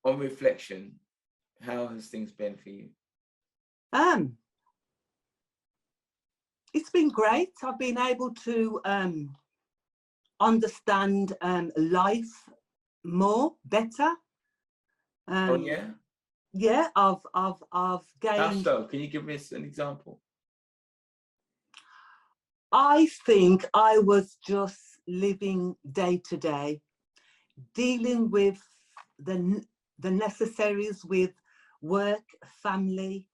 on reflection, how has things been for you? It's been great. I've been able to understand life better. Oh yeah? Yeah, I've How gained. so? Can you give us an example? I think I was just living day to day, dealing with the necessaries with work, family,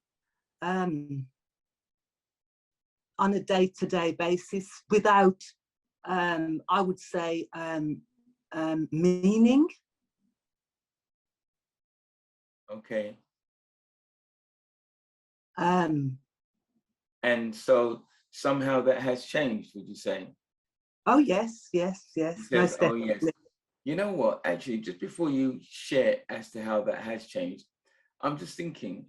on a day-to-day basis without, I would say, meaning. Okay. Um, And so somehow that has changed, would you say? oh yes, yes, yes, He says, most oh yes. definitely. You know what? Actually, just before you share as to how that has changed, I'm just thinking,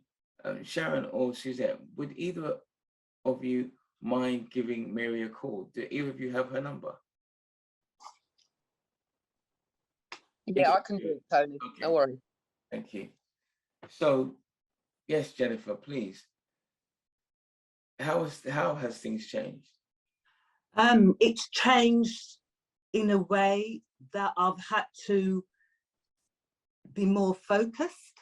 Sharon or Suzette, would either of you mind giving Mary a call? Do either of you have her number? Yeah, I can do it, Tony. Okay. No worry. Thank you. So, yes, Jennifer, please. How has things changed? It's changed in a way that I've had to be more focused.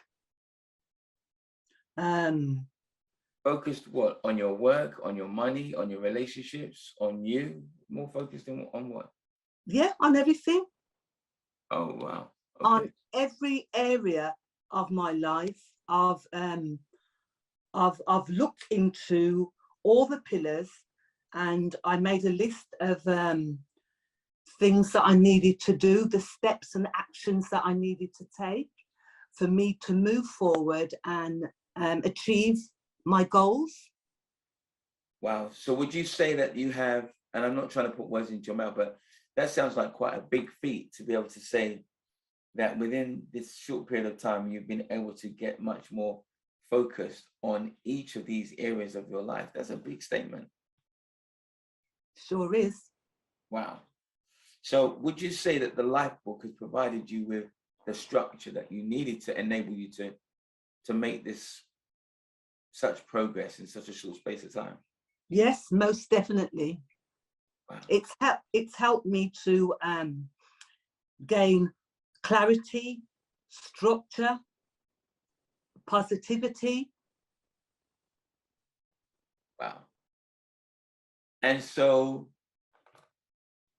Focused what? On your work, on your money, on your relationships, on you? More focused on what? Yeah, on everything. Oh, wow. Okay. On every area of my life. I've looked into all the pillars, and I made a list of things that I needed to do, the steps and actions that I needed to take for me to move forward and achieve my goals. Wow. So would you say that you have, and I'm not trying to put words into your mouth, but that sounds like quite a big feat to be able to say that within this short period of time, you've been able to get much more focused on each of these areas of your life. That's a big statement. Sure is. Wow. So would you say that the life book has provided you with the structure that you needed to enable you to make this such progress in such a short space of time? Yes, most definitely. Wow. It's helped me to gain clarity, structure, positivity. Wow. And so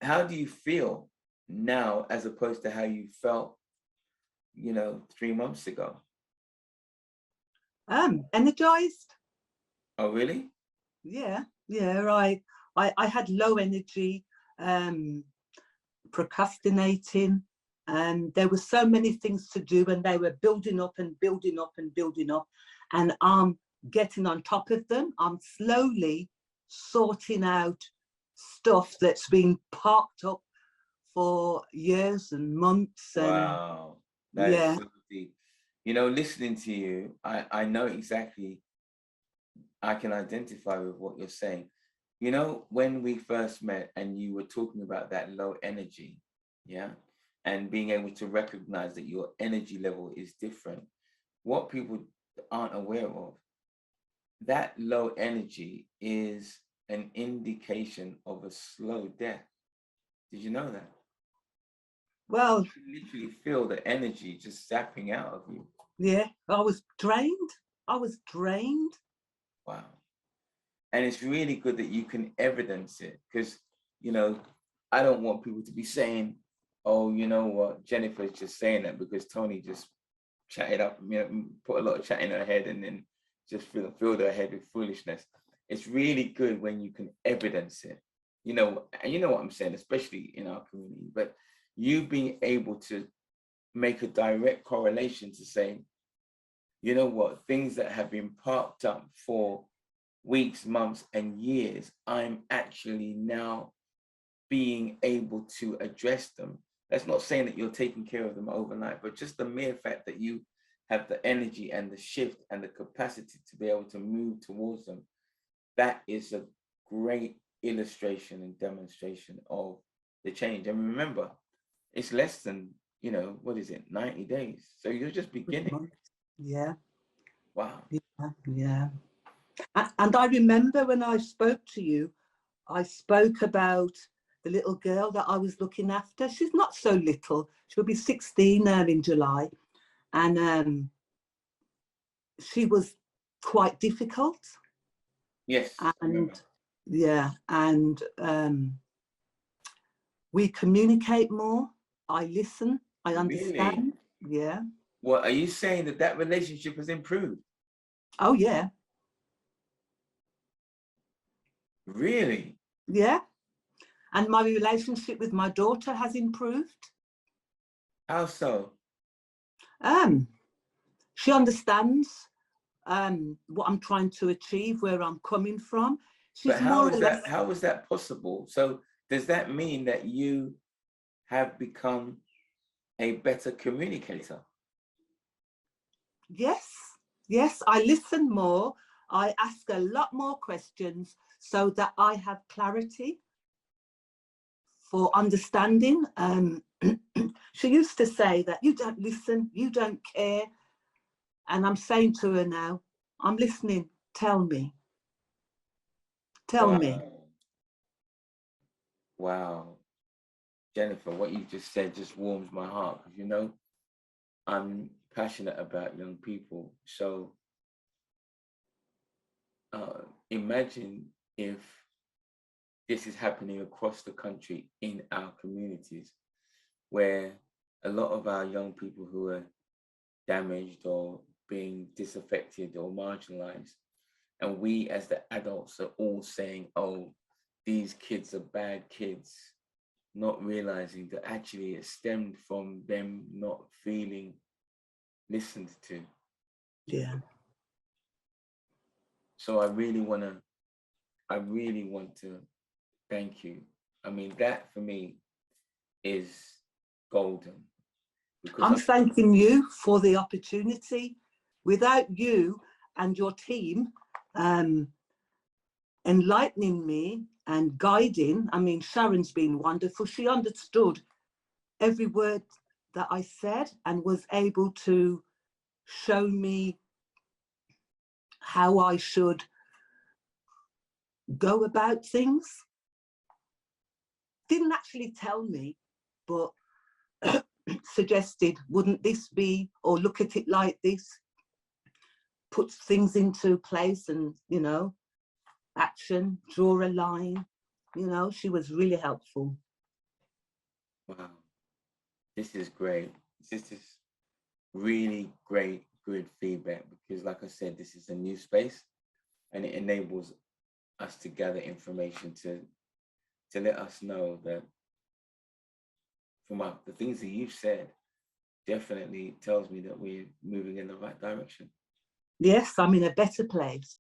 how do you feel now as opposed to how you felt, 3 months ago? Energized. Oh, really? Yeah. I had low energy, procrastinating, and there were so many things to do, and they were building up and building up and building up, and I'm getting on top of them. I'm slowly sorting out stuff that's been parked up for years and months. And Wow. That is so deep. Listening to you, I know exactly, I can identify with what you're saying. When we first met and you were talking about that low energy, yeah, and being able to recognize that your energy level is different, what people aren't aware of, that low energy is an indication of a slow death. Did you know that? well, You literally feel the energy just zapping out of you. yeah, I was drained. Wow. And it's really good that you can evidence it, because, I don't want people to be saying, oh, you know what, Jennifer's just saying that because Tony just chatted up, put a lot of chat in her head and then just filled her head with foolishness. It's really good when you can evidence it, and you know what I'm saying, especially in our community, but you being able to make a direct correlation to say, you know what, things that have been parked up for weeks, months, and years, I'm actually now being able to address them. That's not saying that you're taking care of them overnight, but just the mere fact that you have the energy and the shift and the capacity to be able to move towards them, that is a great illustration and demonstration of the change. And remember, it's less than you know, what is it, 90 days? So you're just beginning. Yeah, Wow. yeah, yeah. And I remember when I spoke to you, I spoke about the little girl that I was looking after. She's not so little. She'll be 16 in July. And she was quite difficult. Yes. I remember. And yeah, and we communicate more. I listen, I understand. Really? Yeah. Well, are you saying that that relationship has improved? Oh, yeah. Really? Yeah. And my relationship with my daughter has improved. How so? She understands what I'm trying to achieve, where I'm coming from. But She's more or less. how is that possible? So does that mean that you have become a better communicator? Yes, yes, I listen more. I ask a lot more questions so that I have clarity for understanding. She used to say that you don't listen, you don't care. And I'm saying to her now, I'm listening, tell me. Tell me. Wow. Wow. Jennifer, what you just said just warms my heart, because you know, I'm passionate about young people. So imagine if this is happening across the country in our communities, where a lot of our young people who are damaged or being disaffected or marginalized, and we as the adults are all saying, oh, these kids are bad kids, not realizing that actually it stemmed from them not feeling listened to. Yeah. So I really want to thank you. I mean, that for me is golden, because I'm thanking you for the opportunity. Without you and your team enlightening me and guiding, I mean, Sharon's been wonderful. She understood every word that I said and was able to show me how I should go about things. Didn't actually tell me, but suggested, wouldn't this be, or look at it like this, puts things into place and, you know, action, draw a line, you know, she was really helpful. wow, this is great. This is really great, good feedback, because like I said, this is a new space and it enables us to gather information to let us know that from the things that you've said definitely tells me that we're moving in the right direction. Yes, I'm in a better place.